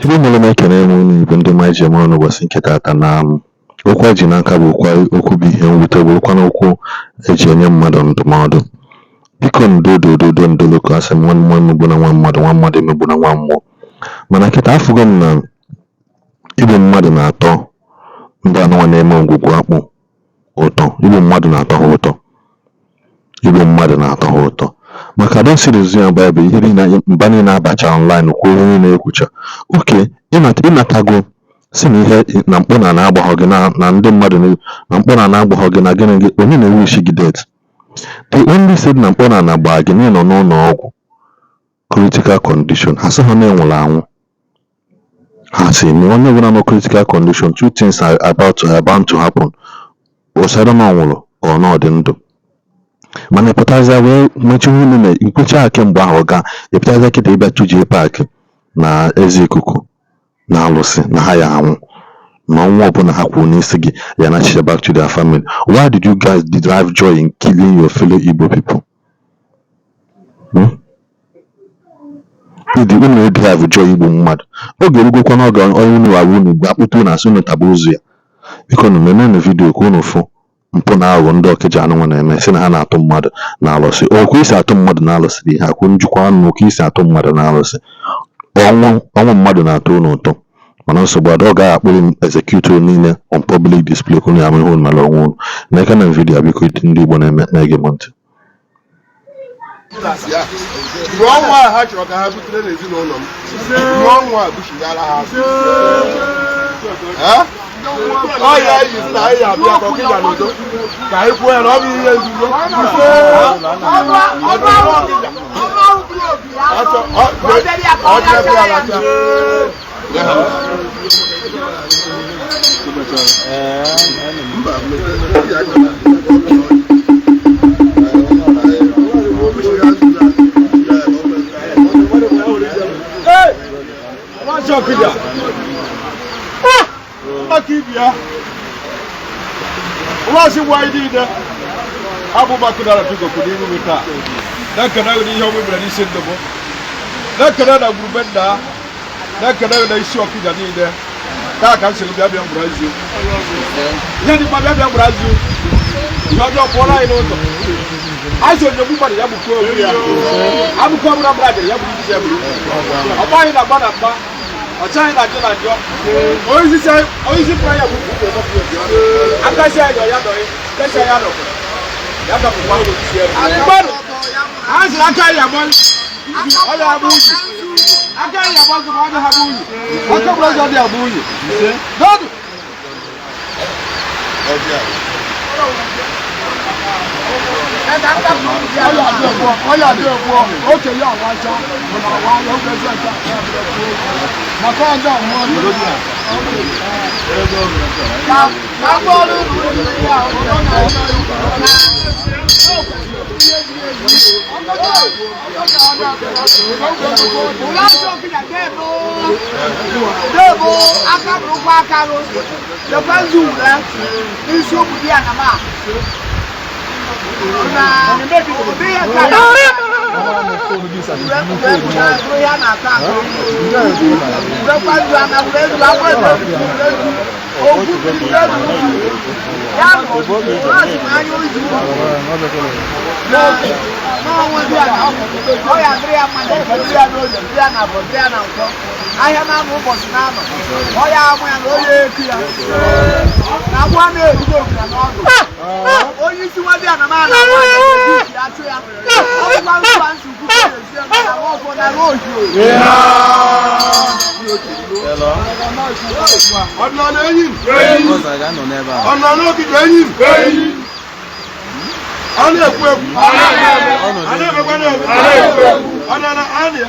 Igbo mere m ekele m unu Igbo ndị ma ji eme ọnụ ụbọchị nke taata na okwu a ji n'aka bụkwa okwu bụ ihe mwute bụrụkwa okwu eji enye mmadụ ndụmọdụ. Biko ndodododo ndoloko asị m nwa emegbu na nwa mmadụ emegbu na nwa mmụọ. Mana kịta afụgo m na igbu mmadụ na-atọ ndị anụnwa na-eme ngwugwu akpụ ụtọ. Igbu mmadụ na-atọ ha ụtọ. Igbu mmadụ na-atọ ha ụtọ. Maka don series ya Bible ihe niile mba niile abacha online kwuo ihe niile ekwucha. Oke, ịnatago si na ihe na mkpụna na-agbahọ gị na ndị mmadụ na mkpụna na-agbahọ gị na gịnị gị onye na-ewu isi gị det. The only said na mkpụna na-agba gị nọ n'ụlọ ọgwụ critical condition. Ha sị ha na-enwere anwụ. Ha sị na onye nwere no critical condition, two things are about to happen. Osara na ọnwụrụ ọ na ọdị ndụ. Mana ịpụtaza wee mechi ihe na ikwecha kemgbe ahụ ga ịpụtaza kịta ịbịa tụ Jpac na Eze Ikuku na alụsị na ha ya anwụ na ọnwụ ọbụla ha kwuru n'isi gị ya na back to their family. Why did you guys derive joy in killing your fellow Igbo people? Ịdị unu derive joy igbu mmadụ. Oge erugokwa n'oge onye unu arụ unu gba akpụtụ na asị unu taba ozu ya. Biko nu menenu vidio ka unu fụ mpụ na aghụghọ ndị Okija anụnwa na-eme si na ha na-atụ mmadụ na alụsị. Okwu isi atụ mmadụ na alụsị dị ihe akwụ njikwa ọnụ ka isi atụ mmadụ na alụsị. Ọnwụ mmadụ na-atọ unu ụtọ. Mana nsogbu ọ gaghị akpụrụ m execute niile on public display ka unu ya ihe unu mara onwe unu. N'aka na vidiyo biko ndị Igbo na-ege m ntị. Ọnwa ha chọrọ ka ha butere n'ezinụlọ m. Ọnwa buchigara ha. Ọ ya yizi na anyị abịa ka Okija n'udo ka anyị kwuo ya na ọ bụ ihe nzuzo. Okija. Okija. Wasi wide de. Abu Bakar tuko kudi mita. Da kana ni yomu brani sendebo. Da kana da gurbenda. Da kana da Ishi Okija ni de. Da kan se bia bia Brazil. Yani ba bia Brazil. Yo do bola ino to. Aso je bu ba ya bu ko bia. Abu ko bra brother ya bu ji ya bu. Oba ina ba na ba. Ọ̀chá ìlà jọ làjọ. Oríṣi prayer wù kú kò mọ̀ fún ọjọ́. Akẹ́sẹ̀ ẹ̀yọ̀ yàtọ̀ yìí, kẹ́sẹ̀ yàtọ̀. Yàtọ̀ kò wáwò sí ẹ̀rọ. Àgbọ̀dọ̀. À ń sìn aka ìyàbọ̀ ọ̀yọ̀ abúyì. Aka ìyàbọ̀ sọ̀rọ̀ ọ̀dọ̀ abúyì. Aka ìyàbọ̀ ọ̀dọ̀ abúyì. Dọ́dù. Ọ̀yà àdé ẹ̀fọ́, ó kèlé àwọn ajá, ọ̀nà àwọn ayọ̀ ó gbẹ́sẹ̀ ẹ̀ka maka ọjọ́ àwọn ọdún lórí à. Debo akabụrụkwa akarụ lekwa nzu ule n'isi okwu dị ya na ma na ụdị ya ka ya na-ata lekwa nzu ana were ezu akwa ebe okwu ya bụ ọsị ma anya ozu n'ọnwa dị ya na ọ ya dịrị ya mmadụ dị ya n'oge dị ya na abụọ dị ya na nkwọ ahịa na-amụ ụbọchị na-anọ ọ ya amụ ya na onye eku ya na agwa na-erugo ogina n'ọdụ onye isi nwa dị ya na mana nwa ya achụ ya ọgwa nkwa nsogbu na-ezi ya na nwa ọfọ na nwa ohi Ọ̀nà enyi ọ̀nà Okija enyi ọ na-ekwu ekwu ọ na-emekwa na-ekwu ọ̀nà anyị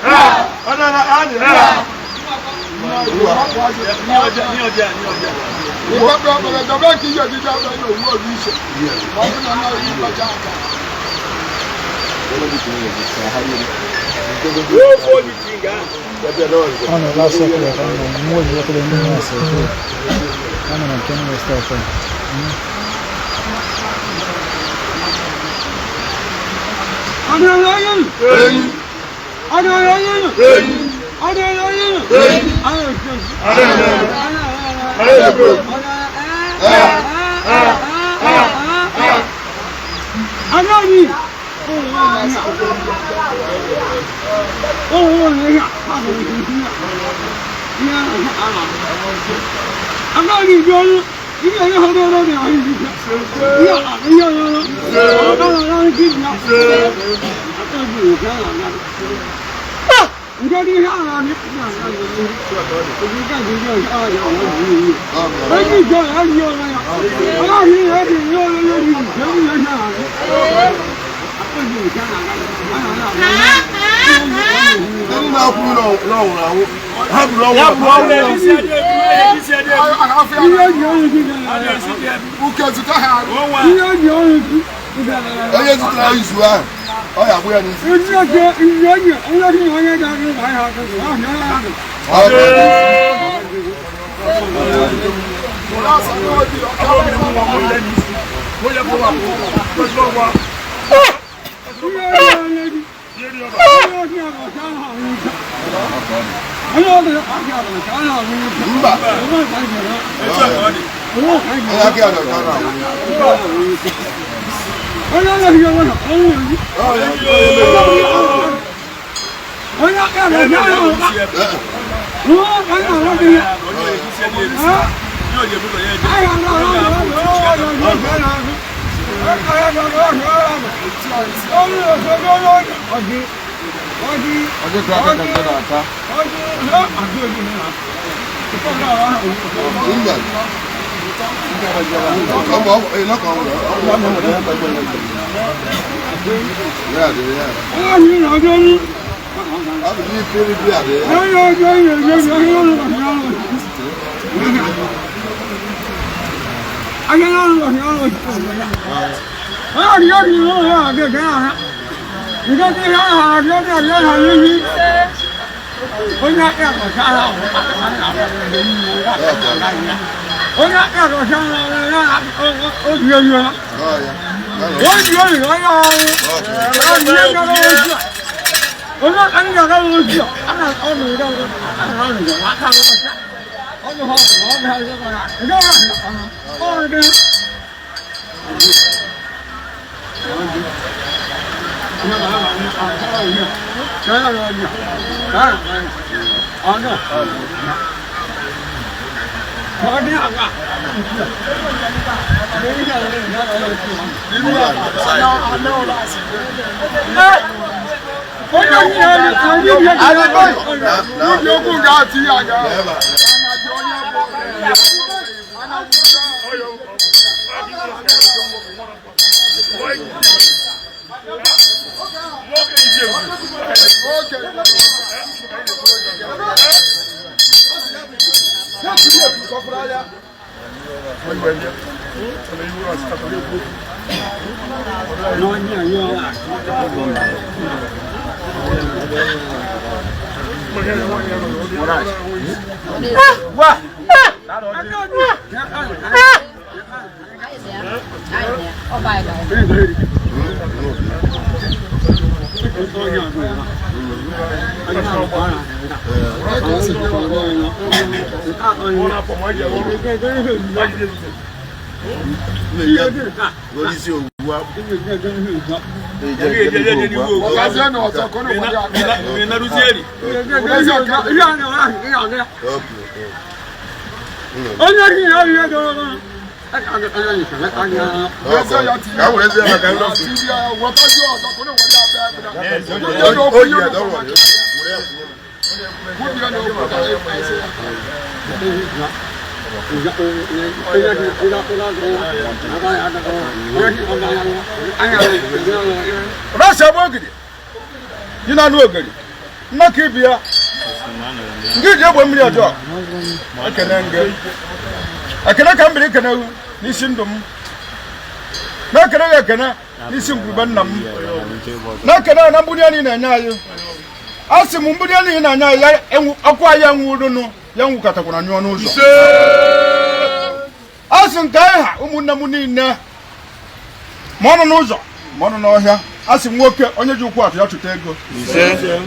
Asi nwoke onye ji ụkwụ atụ ya chụta ego.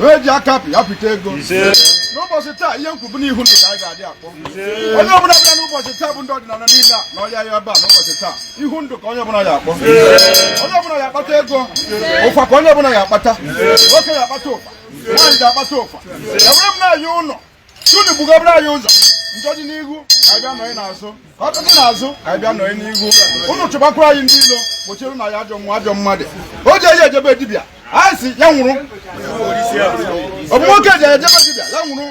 Wee ji aka apị ya pịta ego. n'ụbọchị taa ihe nkwubu n'ihu ndụ ka anyị ga-adị akpọ onye ọbụla bịa n'ụbọchị taa bụ ndị ọdịnala niile a na ọrịa ya ebe a n'ụbọchị taa ihu ndụ ka onye ọbụla ya akpọ onye ọbụla ya akpata ego ụfa ka onye ọbụla ya akpata nwoke ya akpata ụfa nwaanyị ga akpata ụfa ewere m na-ayị ụlọ unu bugobere anyị ụzọ njọ dị n'ihu ka anyị bịa nọrị n'azụ ka ọtọ dị n'azụ ka anyị bịa nọrị n'ihu unu chụbakwara anyị ndị ilo gbochiere na ya ajọ mmadụ o ji eji ejebe dibịa anyị si ya nwụrụ ọ bụ nwoke ji ejebe dibịa ya nwụrụ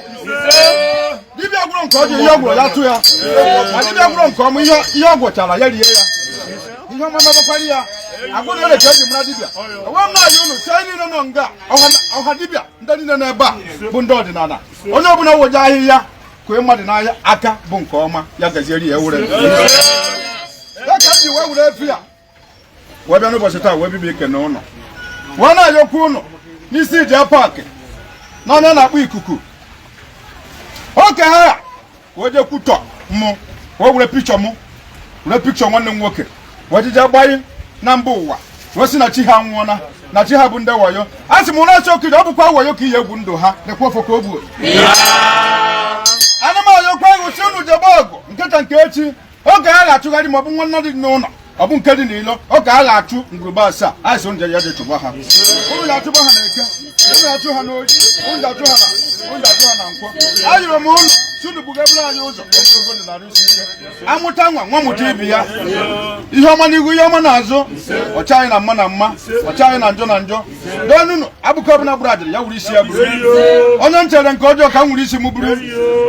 dibịa gwụrụ nke ọjọọ ihe ọ gwụrụ ya tụ ya ma dibịa gwụrụ nke ọma ihe ọ gwụchara ya rie ya ihe ọma mebakwara ya agwụrụ ole ka eji mara dibịa enwe m na-ayị unu tie niile nọ nga ọha dibịa ndị niile n'ebe a bụ ndị ọdịnala onye ọbụla weje ahịhịa kwe mmadụ n'ahịa aka bụ nke ọma ya gazieri ya ewure ya ka m ji wee were efi ya wee bịa n'ụbọchị taa wee bibi ike n'ụlọ wee na-ayọkwa ụnụ n'isi Jpac na onye na-akpọ ikuku oke ha wee je kwutọ mụ wee were pikchọ mụ were pikchọ nwanne m nwoke wee jije gbanye na mba ụwa wee sị na chi ha nwụọna na chi ha bụ ndị wayo a sị m na achọ Okija ọ bụkwa wayo ka ihe egwu ndụ ha nekwa ofo ka o gbuo ana m ayọkwa ego si unu jebe ọgụ nkịta nke echi oge ha ga-achụgharị ma ọ bụ nwanne dị n'ụlọ ọ bụ nke dị n'ilo oge ha ga-achụ ngwurube asaa anyị sị nje ya je chụba ha unu ga-achụba ha na eke unu ga-achụ ha n'oji unu ga-achụ ha na nkwọ ayụrụ m ụlọ si unu bugabere anyị ụzọ ogologo dị narị isi ike amụta nwa mụta ibi ya ihe ọma n'ihu ihe ọma n'azụ ọcha anyị na mma na mma ọcha anyị na njọ na njọ donunu abụkọ ọbụla gburu ajịrị ya wuru isi ya buru onye nchere nke ọjọọ ka m wuru isi m buru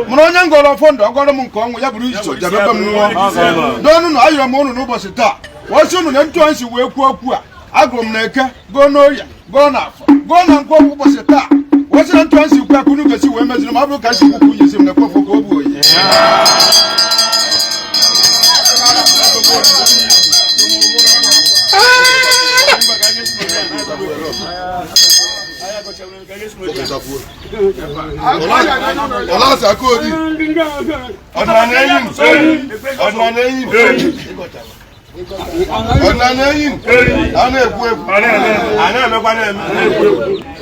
mana onye ngọrọ ọfọ ndụ ọgọrọ m nke ọnwụ ya buru iso jabebe m nwụọ donunu ayọrọ m unu n'ụbọchị taa osi unu na ntụ anyị si wee kwuo okwu a agụrụ m na eke goo n'oria goo n'afọ goo na nkwọ ụbọchị taa osi na ntụ anyị si kwu aka unu ga-esi wee meziri ma ọ bụrụ ka anyị si kwukwu unyi esi m na-ekwe ofo ka o gbuo oyi Ọlọ́sà kò rí ọ̀nà ẹ̀yìn ana ekwu ekwu ana emekwa na-eme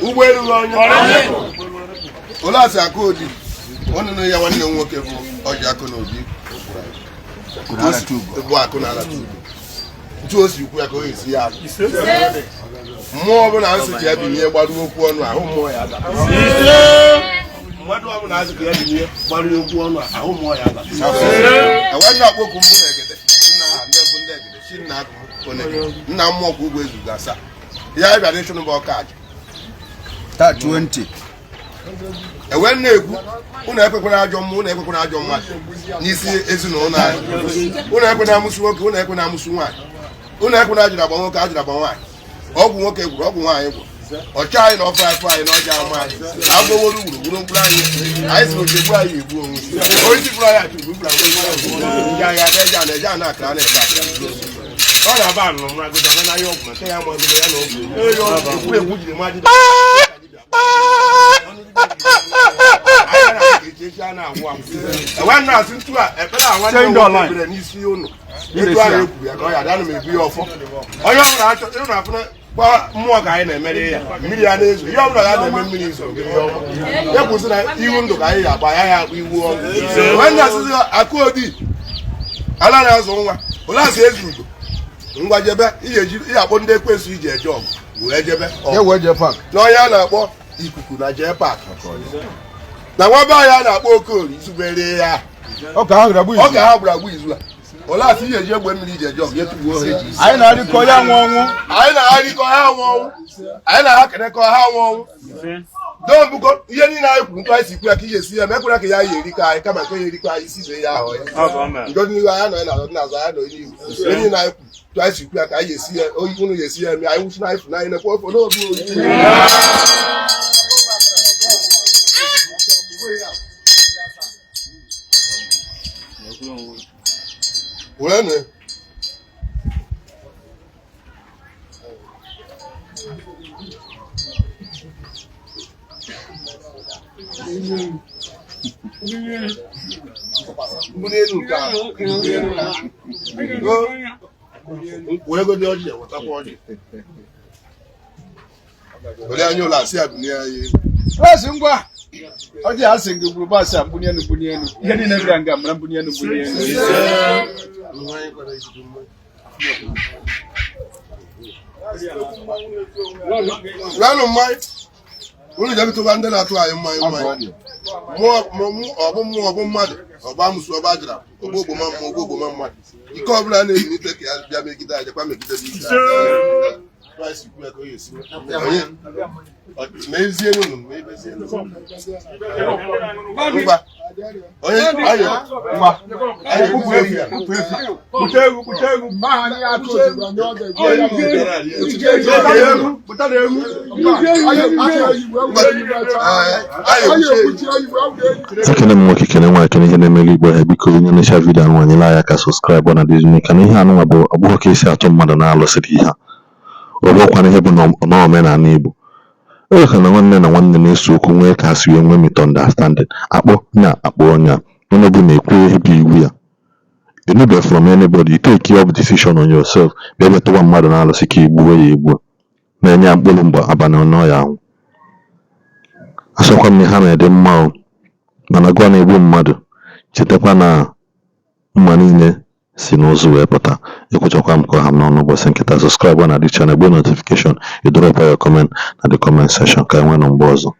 ụgbọelu onye Ọlọ́sà kò rí ọnụnụ ya nwanne m nwoke bụ ọjị akụ na obi bụ akụ na ala tubu ntu o si kwu ya ka o esi ya mmụọ ọbụla nsị ka ya bi n'ihe gbaruo okwu ọnụ ahụ mmụọ ya ada mmadụ ọbụla azụ ka ya bi n'ihe gbaruo okwu ọnụ ahụ mmụọ ya ada enwe nna akpọkwu mbụ na egede nna ha ndị bụ ndị egede chi nna akụ onege nna mmụọ kwa ugwu ezu gasa ya bịara ịchụnụ bụ ọka aja taa 20 enwe nna ekwu ụnụ ekwekwara ajọ mmụọ ụnụ ekwekwara ajọ mmadụ n'isi ezinụlọ anyị ụnụ ekwena amụsụ nwoke ụnụ ekwena amụsụ nwaanyị ụnụ ekwena ajịra agba nwoke ajịra agba nwaanyị ọgwụ nwoke gwuru ọgwụ nwaanyị gwuru ọcha anyị na ọfụ afọ anyị na ọja ama anyị na agbowolu gburugburu mkpụrụ anyị si n'oge egbu anyị egbu onwe onye jibụrụ anyị achụ gburu ndị agha na-eje a na-akara na-ebe akara ọ na-aba anụ mmagodo ọ naghị ọgwụ nke ya magodo ya na ọgwụ egwu jiri mmadụ nwanne asị ntu a ekpere a nwanne ebere n'isi ụlọ etu ahụ ekwu ya ka ọ ya danụ m ebu ya ọfọ onye ọbụla achọ ịrụ afọ gba mmụọ ka anyị na-emere ya mmiri ya na-ezo ihe ọbụla ya na-eme mmiri izo ya kwụsị na iwu ndụ ka anyị agba ya akpa iwu ọgwụ nwanne asịsị akụ odi ala na-azụ nwa ole asị ezi ugo ngwa jebe ihe akpọ ndị ekwensu iji eje ọgụ wee jebe na onye a na-akpọ ikuku na Jpac na nwa be anyị a na-akpọ okori izubere ya ọ ka ha gburu agbu izu a ole asị ihe eji egbe mmiri iji eje ọgụ etubuo ha eji anyị na-arịkọ ya nwa ọnwụ anyị na-akenekọ ha nwa ọnwụ dobugo ihe niile anyị kwuru ntụ anyị si kwu ya ka ihe esi ya ma ekwere ka ya yi erikọ anyị kama nke ya erikọ anyị si ya ahụ ya ndo n'ihu anyị nọ n'azụ anyị nọ n'ihu ihe niile anyị kwuru ntụ anyị si kwu ya ka anyị esi ya oyi unu ya esi ya eme anyị nwụchi na anyị fụ n'anyị nekwa ofo n'obi oyi were wegodi ọjị ewetakwa ọjị were anya ụlọ asị ya bụ n'ihe anyị ezi ngwa Oji asị gị gburu basị a mbunye enu bunye enu. Ihe niile bịara nga mara mbunye enu bunye enu. Ranu mmanya. Unu jẹ́ tó bá ń dẹ́nà tó àyè mmanya mmanya. Ọbụ mmadụ, ọba amụsụ, ọba ajara, ogbo mmadụ. Ike ọbụla na-eyi n'ite ka ya bịa megide anyị, jekwa megide dị ike. Christ ikwu ya ka o yi esi. Ma ezie unu, ma ebezie unu. Ngwa. Onye anyị kwupu efi ya. Pụta egwu. Mma anyị atụ ozugbo ndị ọ ekene m nwoke kene nwaanyị kene ihe na-emeli Igbo ha biko onye na-echa vidiyo anụ anyela anya ka sọskraịbụ na dịzini ka na ihe anụnwa bụ ọbụghị ka esi atụ mmadụ na-alụsịrị ihe a ọ bụrụkwana ihe bụ n'omenala Igbo o ka na nwanne na nwanne na-eso okwu nwee ka ha si wee nwee misunderstanding akpọ onye onye bụ na-ekwu ihe bụ iwu ya you need from anybody, you take care of decision on yourself. Bebe tụwa mmadụ na-alụsị ka igbuwe ya egbu na-enye ya mkpụrụ mgbe abalị ọnọ ya ahụ asọkwa m ha na-ede mma mana gụọ na-egbu mmadụ chetakwa na mma niile si n'ụzọ wee pụta ekwuchakwa m ka ha m n'ọnụ ụbọchị nkịta subscribe na the channel, gbe notification, you drop your comment na the comment section ka enwe na mgbe ọzọ.